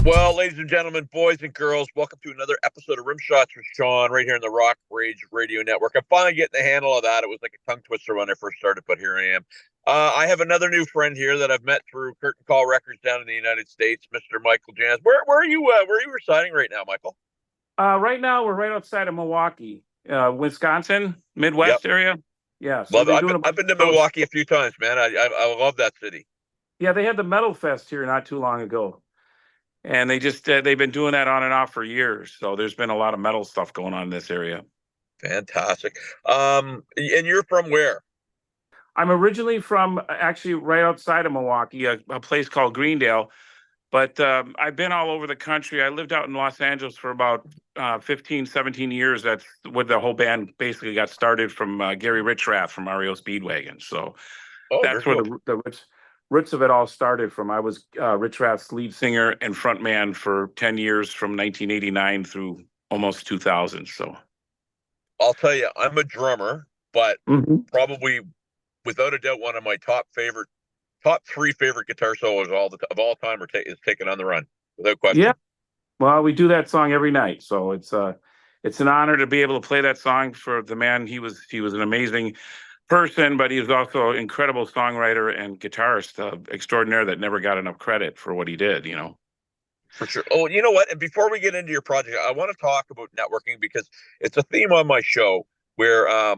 Well, ladies and gentlemen, boys and girls, welcome to another episode of Rimshots with Sean right here on the Rock Rage Radio Network. I'm finally getting the handle of that. It was like a tongue twister when I first started, but here I am. I have another new friend here that I've met through Curtain Call Records down in the United States, Mr. Michael Jahnz. Where are you? Where are you residing right now, Michael? Right now, we're right outside of Milwaukee, Wisconsin, Yep, Midwest area. Yeah, so we've love it. been I've doing been, a I've bunch been to of shows. Milwaukee a few times, man. I love that city. Yeah, they had the Metal Fest here not too long ago, and they've been doing that on and off for years. So there's been a lot of metal stuff going on in this area. Fantastic. And you're from where? I'm originally from actually right outside of Milwaukee, a place called Greendale. But I've been all over the country. I lived out in Los Angeles for about 15, 17 years. That's where the whole band basically got started from Gary Richrath from REO Speedwagon. So Oh, very that's where cool. the roots of it all started from. I was Richrath's lead singer and frontman for 10 years from 1989 through almost 2000. So I'll tell you, I'm a drummer, but Mhm. probably without a doubt, one of my top three favorite guitar solos of all time is "Taken on the Run," without Yeah, question. well, we do that song every night. So it's an honor to be able to play that song for the man. He was an amazing person, but he was also an incredible songwriter and guitarist extraordinaire that never got enough credit for what he did. For sure. Oh, you know what? And before we get into your project, I want to talk about networking because it's a theme on my show where, I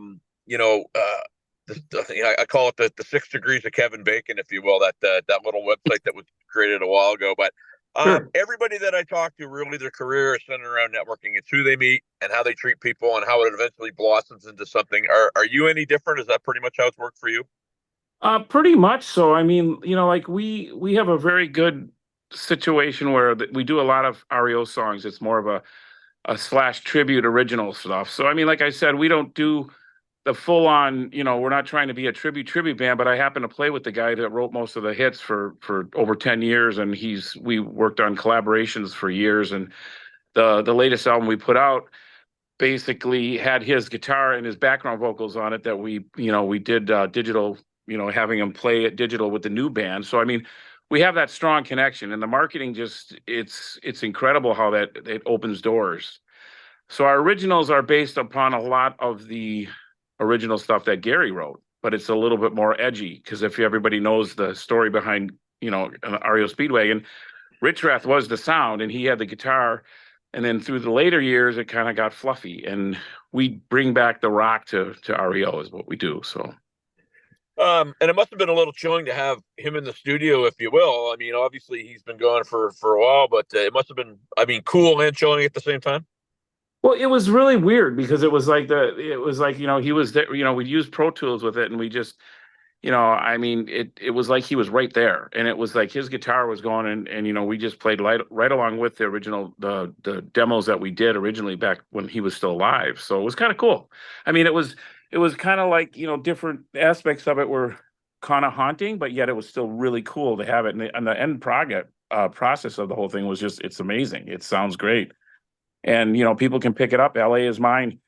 call it the 6 degrees of Kevin Bacon, if you will, that little website that was created a while ago. But Sure. everybody that I talk to, really, their career is centered around networking. It's who they meet and how they treat people and how it eventually blossoms into something. Are you any different? Is that pretty much how it's worked for you? Pretty much so. I mean, like we have a very good situation where we do a lot of REO songs. It's more of a slash tribute original stuff. So I mean, like I said, we don't do the full on, we're not trying to be a tribute band, but I happen to play with the guy that wrote most of the hits for over 10 years, and we worked on collaborations for years. And the latest album we put out basically had his guitar and his background vocals on it that we did digital, having him play it digital with the new band. So I mean, we have that strong connection, and the marketing it's incredible how that it opens doors. So our originals are based upon a lot of the original stuff that Gary wrote, but it's a little bit more edgy because if everybody knows the story behind, an REO Speedwagon, Richrath was the sound and he had the guitar. And then through the later years, it kind of got fluffy, and we bring back the rock to REO is what we do. So And it must have been a little chilling to have him in the studio, if you will. I mean, obviously he's been gone for a while, but it must have been, I mean, cool and chilling at the same time. well, it was really weird because it was like, he was there, we'd use Pro Tools with it, and we just, I mean, it was like he was right there, and it was like his guitar was going, and we just played right along with the original the demos that we did originally back when he was still alive. So it was kind of cool. I mean, it was kind of like, different aspects of it were kind of haunting, but yet it was still really cool to have it. And the end project process of the whole thing was just, it's amazing. It sounds great, and people can pick it up. LA is mine.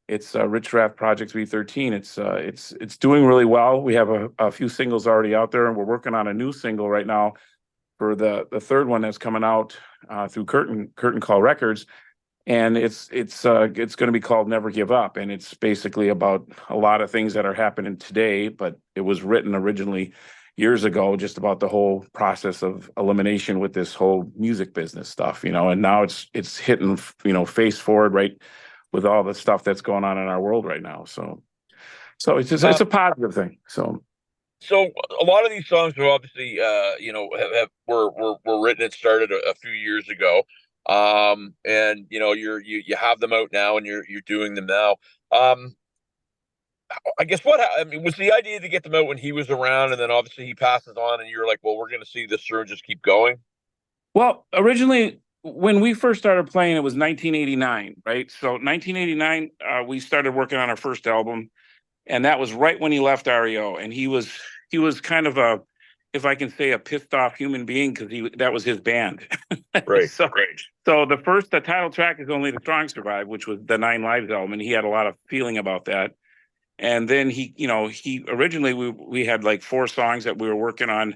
It's Richrath Project 313. It's doing really well. We have a few singles already out there, and we're working on a new single right now for the third one that's coming out through Curtain Call Records, and it's going to be called Never Give Up, and it's basically about a lot of things that are happening today, but it was written originally years ago, just about the whole process of elimination with this whole music business stuff, and now it's hitting, face forward, right, with all the stuff that's going on in our world right now. So it's Uh, a positive thing. So so a lot of these songs are obviously, were written and started a few years ago. And you have them out now and you're doing them now. Um, I guess I mean, was the idea to get them out when he was around, and then obviously he passes on, and you're like, well, we're going to see this through and just keep going. well, originally when we first started playing, it was 1989, right? So 1989, we started working on our first album, and that was right when he left REO, and he was kind of a, if I can say, a pissed off human being, because that was his band. Right. so the title track is Only the Strong Survive, which was the Nine Lives album, and he had a lot of feeling about that. And then he originally we had like 4 songs that we were working on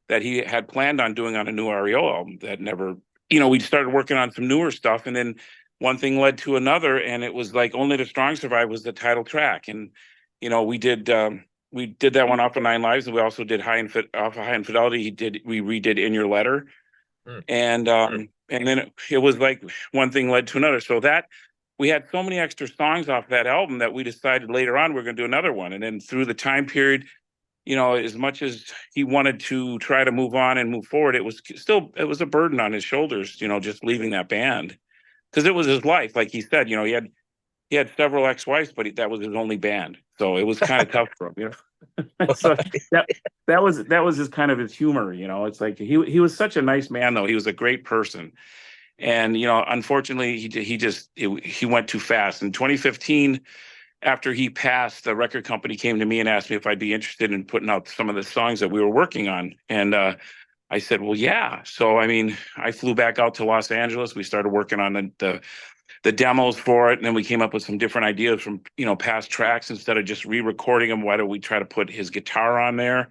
that he had planned on doing on a new REO album that never we started working on some newer stuff, and then one thing led to another, and it was like Only the Strong Survive was the title track. And we did that one off of Nine Lives, and we also did off of High Infidelity. We redid In Your Letter, Mm. and then it was like one thing led to another. So that we had so many extra songs off that album that we decided later on we're going to do another one. And then through the time period, as much as he wanted to try to move on and move forward, it was a burden on his shoulders, just leaving that band, because it was his life. Like he said, he had several ex-wives, but that was his only band, so it was kind of tough for him. So that was his kind of his humor. It's like he was such a nice man, though. He was a great person, and unfortunately, he went too fast. In 2015, after he passed, the record company came to me and asked me if I'd be interested in putting out some of the songs that we were working on. And I said, well, yeah. So, I mean, I flew back out to Los Angeles. We started working on the demos for it. And then we came up with some different ideas from, past tracks. Instead of just re-recording them, why don't we try to put his guitar on there?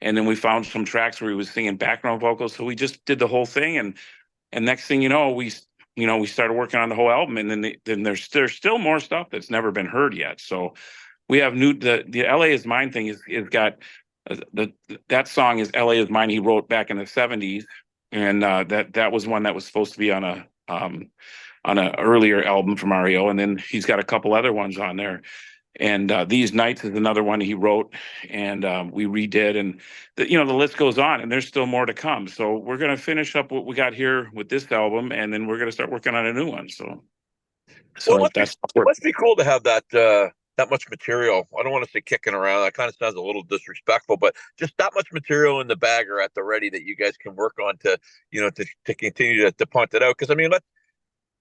And then we found some tracks where he was singing background vocals. So we just did the whole thing. And next thing you know, we started working on the whole album, and then there's still more stuff that's never been heard yet. So we have the LA is Mine thing is got that song is LA is Mine. He wrote back in the 70s, and that was one that was supposed to be on a earlier album from REO, and then he's got a couple other ones on there. And These Nights is another one he wrote, and we redid, and the list goes on, and there's still more to come. So we're going to finish up what we got here with this album, and then we're going to start working on a new one. So Well, it that's must be cool to have that much material. I don't want to say kicking around. That kind of sounds a little disrespectful, but just that much material in the bag or at the ready that you guys can work on to continue to punt it out. Because I mean,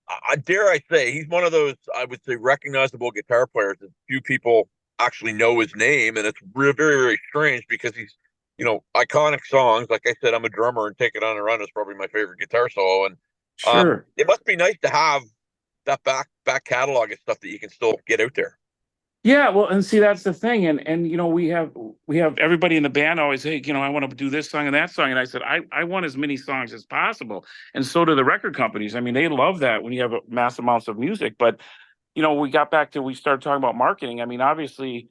I dare I say he's one of those, I would say, recognizable guitar players that few people actually know his name, and it's very, very strange because he's iconic songs. Like I said, I'm a drummer, and Take It On a Run is probably my favorite guitar solo, and sure. it must be nice to have that back catalog of stuff that you can still get out there. Yeah, well, and see, that's the thing, and we have everybody in the band always, hey, I want to do this song and that song, and I said I want as many songs as possible, and so do the record companies. I mean, they love that when you have mass amounts of music. But we started talking about marketing. I mean, obviously,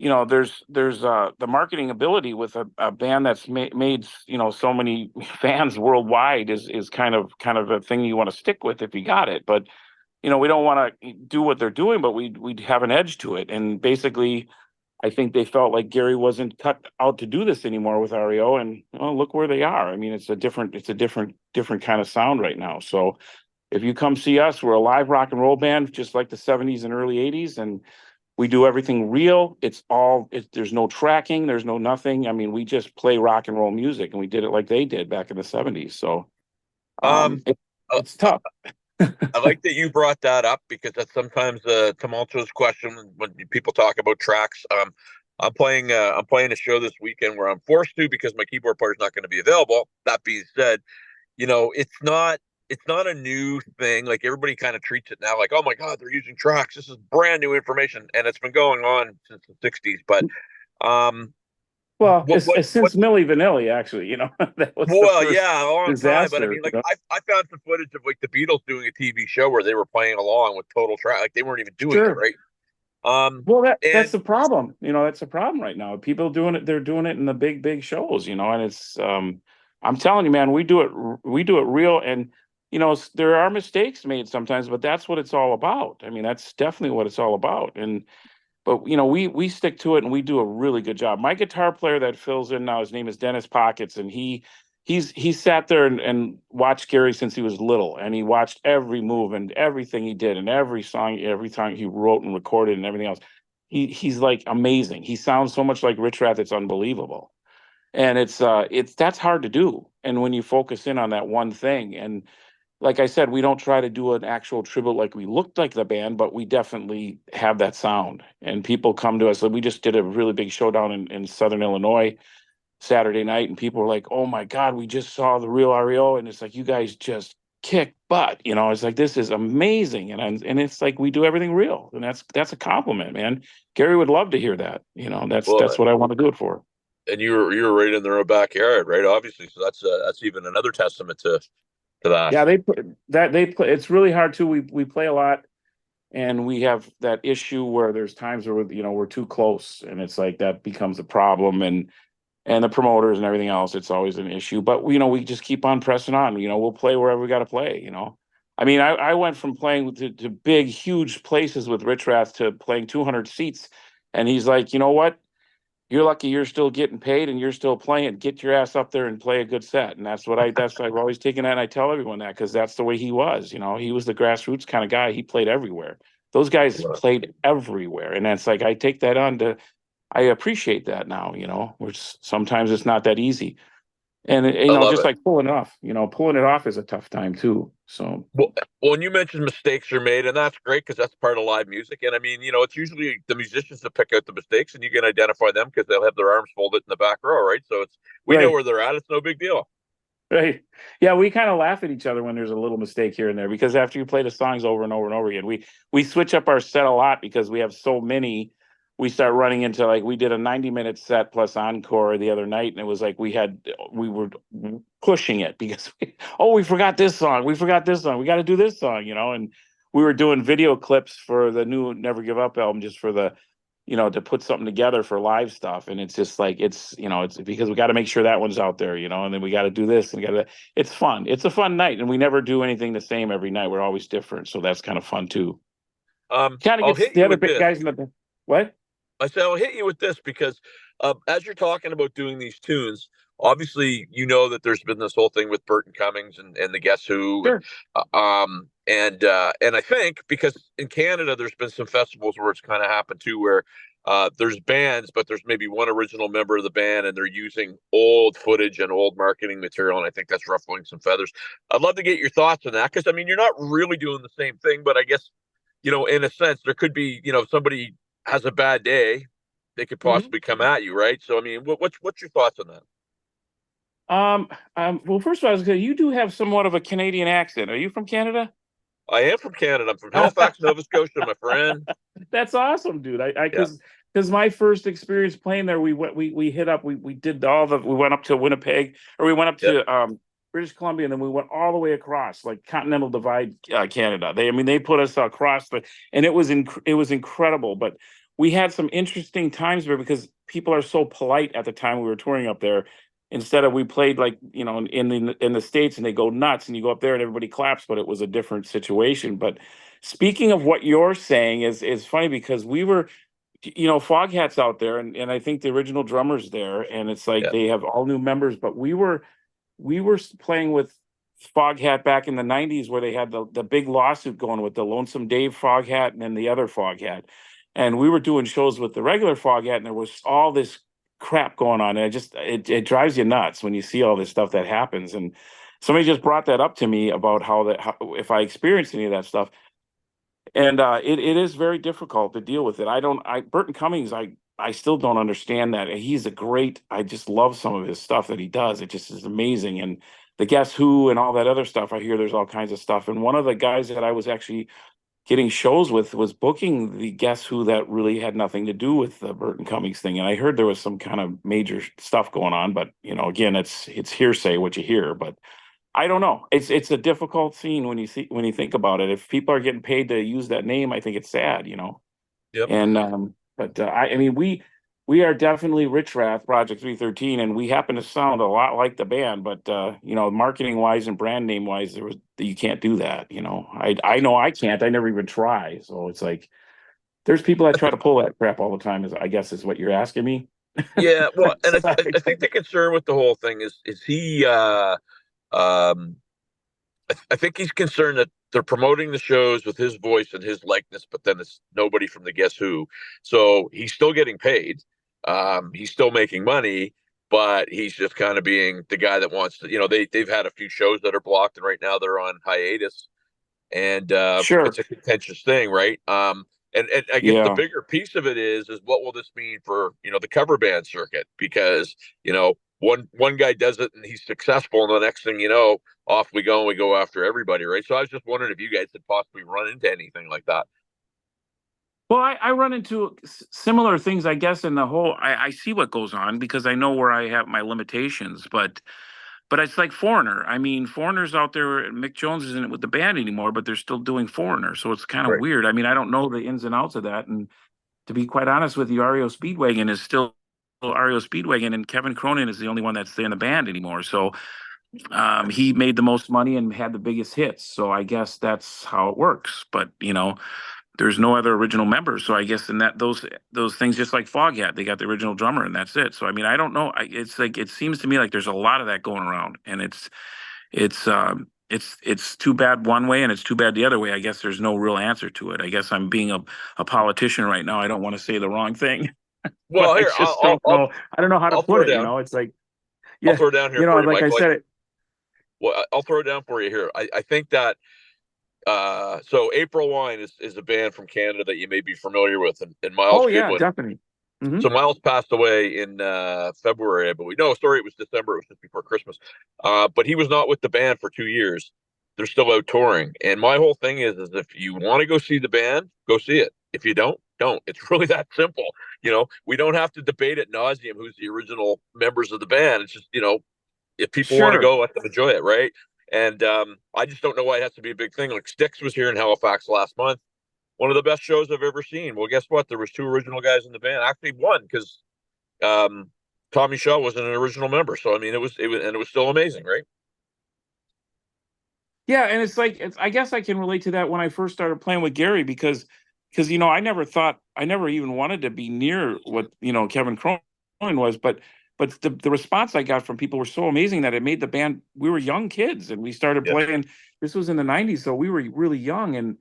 there's the marketing ability with a band that's made so many fans worldwide is kind of a thing you want to stick with if you got it. But we don't want to do what they're doing, but we'd have an edge to it. And basically, I think they felt like Gary wasn't cut out to do this anymore with REO, and look where they are. I mean, it's a different kind of sound right now. So if you come see us, we're a live rock and roll band, just like the 70s and early 80s, and we do everything real. There's no tracking, there's no nothing. I mean, we just play rock and roll music, and we did it like they did back in the 70s. So Um, uh, it's tough. I like that you brought that up because that's sometimes a tumultuous question when people talk about tracks. I'm playing a show this weekend where I'm forced to because my keyboard player is not going to be available. That being said, it's not a new thing. Like everybody kind of treats it now like, oh my God, they're using tracks. This is brand new information, and it's been going on since the '60s. But um, Well, what it's since Milli Vanilli, actually, that was the well, first yeah, a long time. But I disaster. mean, like I found some footage of like the Beatles doing a TV show where they were playing along with total track, like they weren't even doing it Sure. right. Well, that's And the problem. That's the problem right now. People doing it, they're doing it in the big shows, and it's I'm telling you, man, we do it real, and there are mistakes made sometimes, but that's what it's all about. I mean, that's definitely what it's all about. But we stick to it, and we do a really good job. My guitar player that fills in now, his name is Dennis Pockets, and he sat there and watched Gary since he was little, and he watched every move and everything he did, and every song he wrote and recorded and everything else. He's like amazing. He sounds so much like Richrath, it's unbelievable. And it's that's hard to do. And when you focus in on that one thing, and like I said, we don't try to do an actual tribute like we looked like the band, but we definitely have that sound. And people come to us. Like we just did a really big showdown in Southern Illinois Saturday night, and people were like, "Oh my God, we just saw the real REO," and it's like, "You guys just kick butt." It's like, this is amazing, and it's like we do everything real, and that's a compliment, man. Gary would love to hear that. That's well, what I want to do it for. and you were right in their own backyard, right? Obviously, so that's even another testament to to that. Yeah, they play. It's really hard too. We play a lot, and we have that issue where there's times where we're too close, and it's like that becomes a problem, and the promoters and everything else. It's always an issue, but we just keep on pressing on. We'll play wherever we got to play. I mean, I went from playing to big, huge places with Richrath to playing 200 seats, and he's like, you know what? You're lucky you're still getting paid and you're still playing. Get your ass up there and play a good set. And that's I've always taken that, and I tell everyone that because that's the way he was. He was the grassroots kind of guy. He played everywhere. Those guys played everywhere. And that's like I take that on to I appreciate that now, which sometimes it's not that easy. And I love just it. like pulling it off is a tough time too. So Well, and you mentioned mistakes are made, and that's great because that's part of live music. And I mean, it's usually the musicians that pick out the mistakes, and you can identify them because they'll have their arms folded in the back row, right? So we know right. where they're at. It's no big deal. Right. Yeah, we kind of laugh at each other when there's a little mistake here and there because after you play the songs over and over and over again, we switch up our set a lot because we have so many. We start running into like we did a 90-minute set plus encore the other night, and it was like we were pushing it because we forgot this song, we forgot this song, we got to do this song, and we were doing video clips for the new Never Give Up album just for the to put something together for live stuff. And it's just like, it's because we got to make sure that one's out there, and then we got to do this and it's fun. It's a fun night. And we never do anything the same every night. We're always different. So that's kind of fun too. Kind of I'll gets hit the you other with big this. guys in the, what? I said I'll hit you with this because as you're talking about doing these tunes, obviously that there's been this whole thing with Burton Cummings and the Guess Who Sure. and I think because in Canada there's been some festivals where it's kind of happened too where there's bands but there's maybe one original member of the band and they're using old footage and old marketing material, and I think that's ruffling some feathers. I'd love to get your thoughts on that because I mean you're not really doing the same thing, but I guess in a sense there could be if somebody has a bad day, they could Mhm. possibly come at you, right? So I mean, what's your thoughts on that? Well, first of all, I was gonna say, you do have somewhat of a Canadian accent. Are you from Canada? I am from Canada. I'm from Halifax, Nova Scotia, my friend. That's awesome, dude. I Yeah, because my first experience playing there, we hit up, we did we went up to Winnipeg, or we went up yeah, to British Columbia, and then we went all the way across, like Continental Divide, Canada. They put us across and it was incredible. But we had some interesting times there because people are so polite at the time we were touring up there. Instead of we played like in the States and they go nuts and you go up there and everybody claps, but it was a different situation. But speaking of what you're saying is funny because we were, Foghat's out there, and I think the original drummer's there, and it's like yeah. they have all new members, but we were playing with Foghat back in the 90s where they had the big lawsuit going with the Lonesome Dave Foghat and then the other Foghat. And we were doing shows with the regular Foghat, and there was all this crap going on. And it drives you nuts when you see all this stuff that happens. And somebody just brought that up to me about how if I experienced any of that stuff. And it is very difficult to deal with it. Burton Cummings, I still don't understand that. I just love some of his stuff that he does. It just is amazing. And the Guess Who and all that other stuff, I hear there's all kinds of stuff. And one of the guys that I was actually getting shows with was booking the Guess Who that really had nothing to do with the Burton Cummings thing. And I heard there was some kind of major stuff going on, but again, it's hearsay what you hear. But I don't know. It's a difficult scene when you think about it. If people are getting paid to use that name, I think it's sad. Yep. And but I mean we are definitely Richrath Project 313, and we happen to sound a lot like the band, but marketing wise and brand name wise, you can't do that. I know I can't. I never even try. So it's like there's people that try to pull that crap all the time. I guess is what you're asking me. Yeah, well, and I Sorry. think the concern with the whole thing is he um I think he's concerned that they're promoting the shows with his voice and his likeness, but then it's nobody from the Guess Who. So he's still getting paid. He's still making money, but he's just kind of being the guy that wants to. They've had a few shows that are blocked, and right now they're on hiatus, and Sure. it's a contentious thing, right? And I guess the Yeah. bigger piece of it is what will this mean for the cover band circuit? Because one guy does it and he's successful, and the next thing you know, off we go and we go after everybody, right? So I was just wondering if you guys had possibly run into anything like that. Well, I run into similar things, I guess, in the whole. I see what goes on because I know where I have my limitations, but but it's like Foreigner. I mean, Foreigner's out there. Mick Jones isn't with the band anymore, but they're still doing Foreigner. So it's kind of Right. weird. I mean, I don't know the ins and outs of that. And to be quite honest with you, REO Speedwagon is still REO Speedwagon, and Kevin Cronin is the only one that's in the band anymore. So he made the most money and had the biggest hits. So I guess that's how it works. But there's no other original members. So I guess in that those things, just like Foghat, they got the original drummer and that's it. So I mean, I don't know. It's like it seems to me like there's a lot of that going around, and it's too bad one way and it's too bad the other way. I guess there's no real answer to it. I guess I'm being a politician right now. I don't want to say the wrong thing, but Well, I here just don't know. I don't know how to I'll put throw it. down. It's like, I'll yeah, throw down here for you, like I Michael. said, Well, I'll throw it down for you here. I think that so April Wine is a band from Canada that you may be familiar with, and Miles oh yeah, Goodwin. definitely. Hmm. So Miles passed away in February, I believe. No, sorry, it was December. It was just before Christmas. But he was not with the band for 2 years. They're still out touring. And my whole thing is if you want to go see the band, go see it. If you don't, don't. It's really that simple. We don't have to debate at nauseum who's the original members of the band. It's just, if people want to Sure. go, let them enjoy it, right? And I just don't know why it has to be a big thing. Like Styx was here in Halifax last month, one of the best shows I've ever seen. Well, guess what? There was two original guys in the band. Actually, one because um, Tommy Shaw wasn't an original member. So I mean, it was still amazing, right? Yeah, and it's like I guess I can relate to that when I first started playing with Gary because I never even wanted to be near what Kevin Cronin was, but the response I got from people were so amazing that it made the band. We were young kids and we started Yeah. playing. This was in the '90s, so we were really young and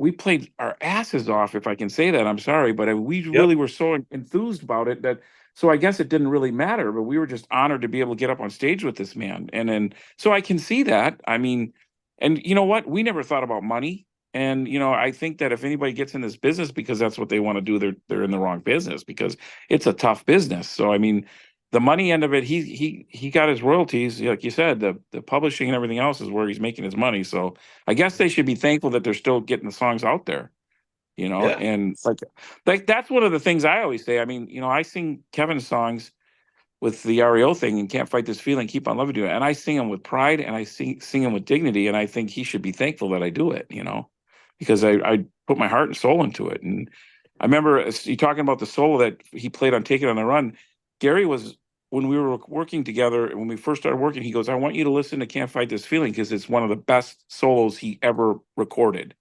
we played our asses off, if I can say that. I'm sorry, but we Yep. really were so enthused about it that. So I guess it didn't really matter, but we were just honored to be able to get up on stage with this man. And then so I can see that. I mean, and you know what? We never thought about money. And I think that if anybody gets in this business because that's what they want to do, they're in the wrong business because it's a tough business. So I mean, the money end of it, he got his royalties, like you said, the publishing and everything else is where he's making his money. So I guess they should be thankful that they're still getting the songs out there, Yeah. and like that's one of the things I always say. I mean, I sing Kevin's songs with the REO thing and Can't Fight This Feeling, Keep on Loving You. And I sing them with pride and I sing them with dignity. And I think he should be thankful that I do it, because I put my heart and soul into it. And I remember you talking about the solo that he played on Take It on the Run. Gary was, when we were working together, when we first started working, he goes, I want you to listen to Can't Fight This Feeling because it's one of the best solos he ever recorded.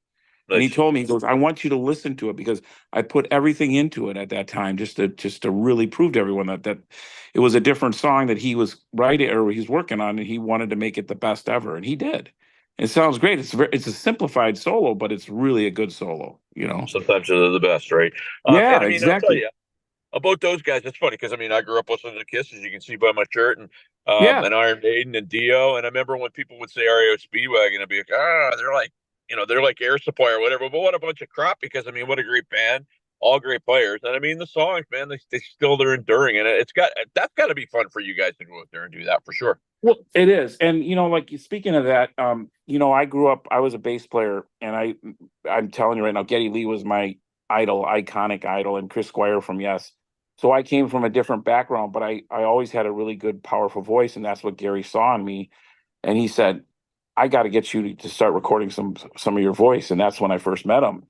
And he Nice. told me, he goes, I want you to listen to it because I put everything into it at that time just to really prove to everyone that it was a different song that he was writing or he's working on, and he wanted to make it the best ever, and he did. It sounds great. It's a simplified solo, but it's really a good solo. Sometimes they're the best, right? And Yeah, I mean, I'll tell exactly. you about those guys. It's funny because I mean, I grew up listening to Kiss, as you can see by my shirt, Yeah, and Iron Maiden and Dio. And I remember when people would say REO Speedwagon, I'd be like, they're like Air Supply or whatever. But what a bunch of crap! Because I mean, what a great band, all great players, and I mean the songs, man, they're enduring, and that's got to be fun for you guys to go out there and do that for sure. well, it is. And like speaking of that, I grew up, I was a bass player, and I'm telling you right now, Geddy Lee was my idol, iconic idol, and Chris Squire from Yes. So I came from a different background, but I always had a really good, powerful voice, and that's what Gary saw in me. And he said, I got to get you to start recording some of your voice. And that's when I first met him.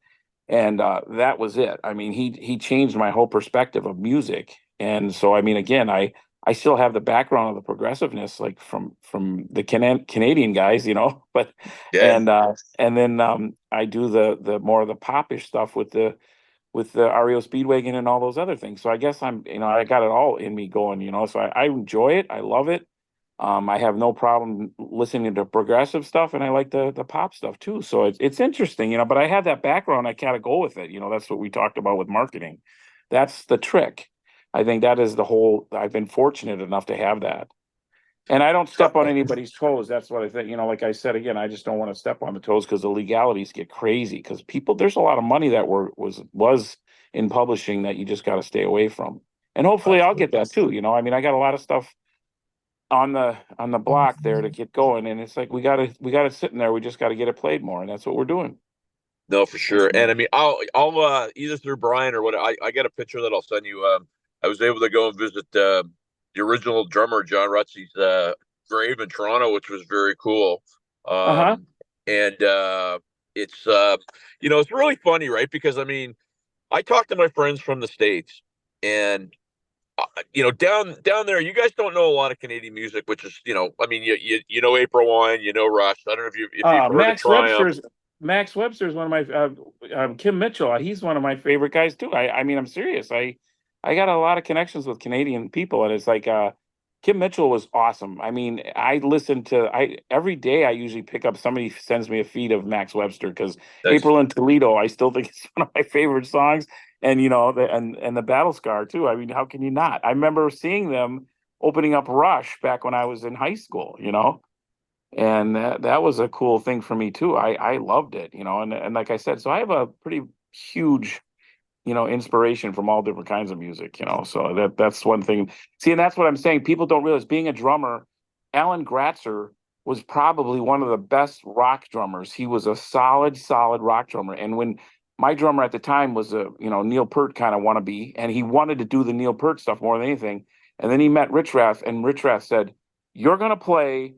And that was it. I mean, he changed my whole perspective of music. And so, I mean, again, I still have the background of the progressiveness, like from the Canadian guys, but Yeah. and then I do the more of the popish stuff with the REO Speedwagon and all those other things. So I guess I got it all in me going. So I enjoy it. I love it. I have no problem listening to progressive stuff, and I like the pop stuff too. So it's interesting, but I have that background. I kind of go with it. That's what we talked about with marketing. That's the trick. I think that is the whole. I've been fortunate enough to have that, and I don't step on anybody's toes. That's what I think. Like I said again, I just don't want to step on the toes because the legalities get crazy. Because there's a lot of money that was in publishing that you just got to stay away from. And hopefully, I'll get Absolutely. that too. I mean, I got a lot of stuff on the block there to get going, and it's like we got to sit in there. We just got to get it played more, and that's what we're doing. No, for sure. And I mean, I'll either through Brian or what I got a picture that I'll send you. I was able to go and visit the original drummer John Rutsey's grave in Toronto, which was very cool. Uh-huh. Um, and it's it's really funny, right? Because I mean, I talk to my friends from the States, and down there, you guys don't know a lot of Canadian music, which is, I mean, you know April Wine, you know Rush. I don't know if you've heard of Max Triumph. Webster's Max Webster's one of my Kim Mitchell. He's one of my favorite guys too. I mean, I'm serious. I got a lot of connections with Canadian people, and it's like Kim Mitchell was awesome. I mean, I listen to I every day. I usually pick up somebody sends me a feed of Max Webster because Nice. April in Toledo. I still think it's one of my favorite songs, and and the Battle Scar too. I mean, how can you not? I remember seeing them opening up Rush back when I was in high school. And that was a cool thing for me too. I loved it, and like I said, so I have a pretty huge, inspiration from all different kinds of music, so that's one thing. See, and that's what I'm saying. People don't realize being a drummer, Alan Gratzer was probably one of the best rock drummers. He was a solid rock drummer. And when my drummer at the time was a, Neil Peart kind of wannabe, and he wanted to do the Neil Peart stuff more than anything. And then he met Richrath, and Richrath said, "You're gonna play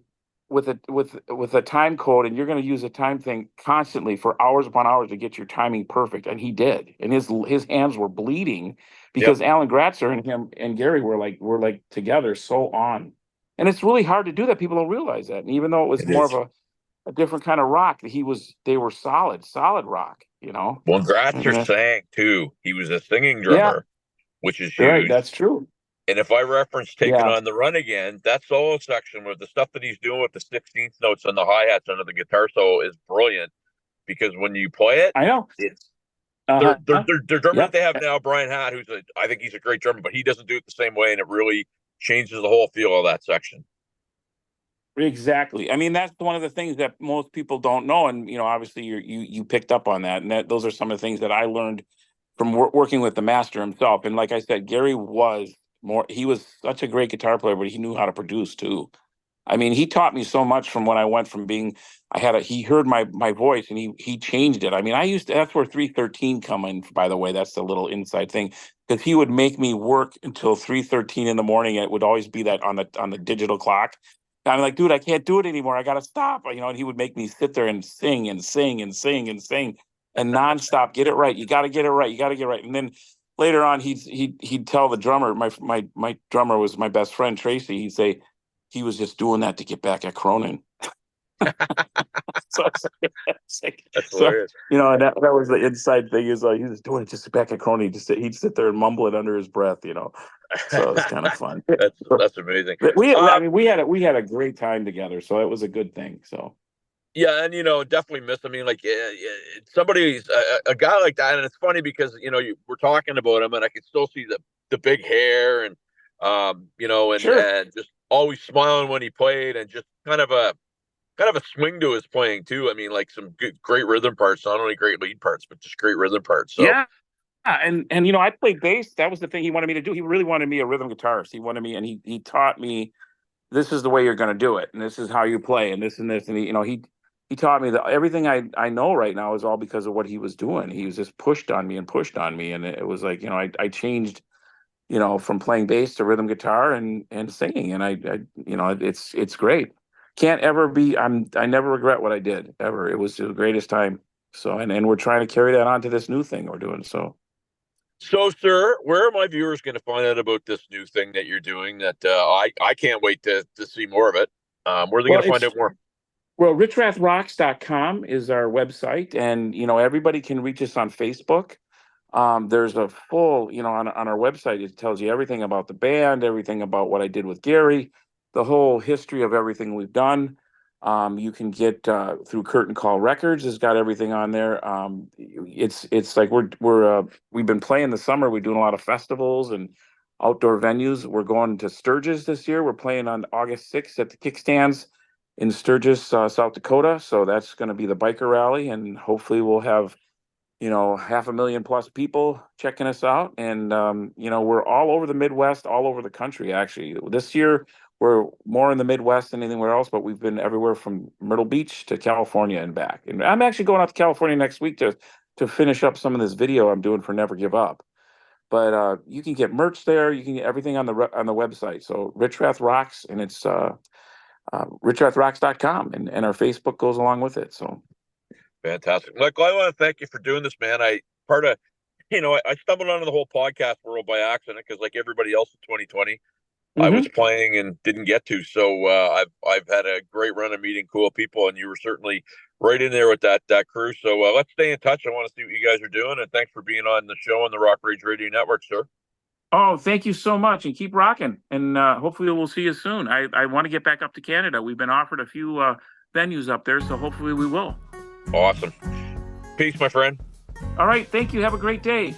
with a time code, and you're going to use a time thing constantly for hours upon hours to get your timing perfect." And he did, and his hands were bleeding Yep, because Alan Gratzer and him and Gary were like together so on. And it's really hard to do that. People don't realize that. And even though it was it more of is. a different kind of rock, they were solid rock, Well, Gratzer and sang too. He was a singing yeah, drummer, which is right, huge. that's true. And if I reference Taking Yeah, on the Run Again, that solo section with the stuff that he's doing with the 16th notes and the hi-hats under the guitar solo is brilliant because when you play it, I know. it's Uh-huh. their drummer that Yep. they have now, Brian Hatt, I think he's a great drummer, but he doesn't do it the same way, and it really changes the whole feel of that section. Exactly. I mean, that's one of the things that most people don't know, and obviously you picked up on that, and those are some of the things that I learned from working with the master himself. And like I said, Gary was more. He was such a great guitar player, but he knew how to produce too. I mean, he taught me so much from when I went from being. He heard my voice and he changed it. I mean, I used to. That's where 313 come in. By the way, that's the little inside thing because he would make me work until 3:13 in the morning. And it would always be that on the digital clock. I'm like, dude, I can't do it anymore. I gotta stop. And he would make me sit there and sing and sing and sing and sing and nonstop. Get it right. You got to get it right. You got to get it right. And then later on, he'd tell the drummer. My drummer was my best friend Tracy. He'd say he was just doing that to get back at Cronin. So, That's so hilarious. and that was the inside thing. Is like he was doing it just back at Cronin. He'd sit there and mumble it under his breath. So it was kind of fun. That's amazing. I mean, we had a great time together, so it was a good thing. So Yeah, and definitely miss. I mean, like somebody, a guy like that, and it's funny because we're talking about him, and I can still see the big hair, and sure. and just always smiling when he played, and just kind of a swing to his playing too. I mean, like some good, great rhythm parts, not only great lead parts, but just great rhythm parts. So Yeah. And I played bass. That was the thing he wanted me to do. He really wanted me a rhythm guitarist. He wanted me, and he taught me this is the way you're going to do it, and this is how you play, and this and this, and he taught me that everything I know right now is all because of what he was doing. He was just pushed on me and pushed on me, and it was like I changed from playing bass to rhythm guitar and singing, and it's great. Can't ever be. I never regret what I did ever. It was the greatest time. So and we're trying to carry that on to this new thing we're doing. So. So, sir, where are my viewers going to find out about this new thing that you're doing? That I can't wait to see more of it. Where are they Well, going to find out more? RichrathRocks.com is our website, and everybody can reach us on Facebook. There's a full, on our website, it tells you everything about the band, everything about what I did with Gary, the whole history of everything we've done. You can get through Curtain Call Records has got everything on there. It's like we've been playing the summer. We're doing a lot of festivals and outdoor venues. We're going to Sturgis this year. We're playing on August 6th at the Kickstands in Sturgis, South Dakota. So that's going to be the biker rally, and hopefully we'll have 500,000 plus people checking us out. And we're all over the Midwest, all over the country. Actually, this year we're more in the Midwest than anywhere else, but we've been everywhere from Myrtle Beach to California and back. And I'm actually going out to California next week to finish up some of this video I'm doing for Never Give Up. But you can get merch there. You can get everything on the website. So Richrath Rocks, and it's richrathrocks.com, and our Facebook goes along with it. So Fantastic. Michael, I want to thank you for doing this, man. Part of, I stumbled onto the whole podcast world by accident because, like everybody else in 2020, I was playing and didn't get to. So I've had a great run of meeting cool people, and you were certainly right in there with that crew. So let's stay in touch. I want to see what you guys are doing, and thanks for being on the show on the Rock Rage Radio Network, sir. Oh, thank you so much, and keep rocking. And hopefully we'll see you soon. I want to get back up to Canada. We've been offered a few venues up there, so hopefully we will. Awesome. Peace, my friend. All right. Thank you. Have a great day.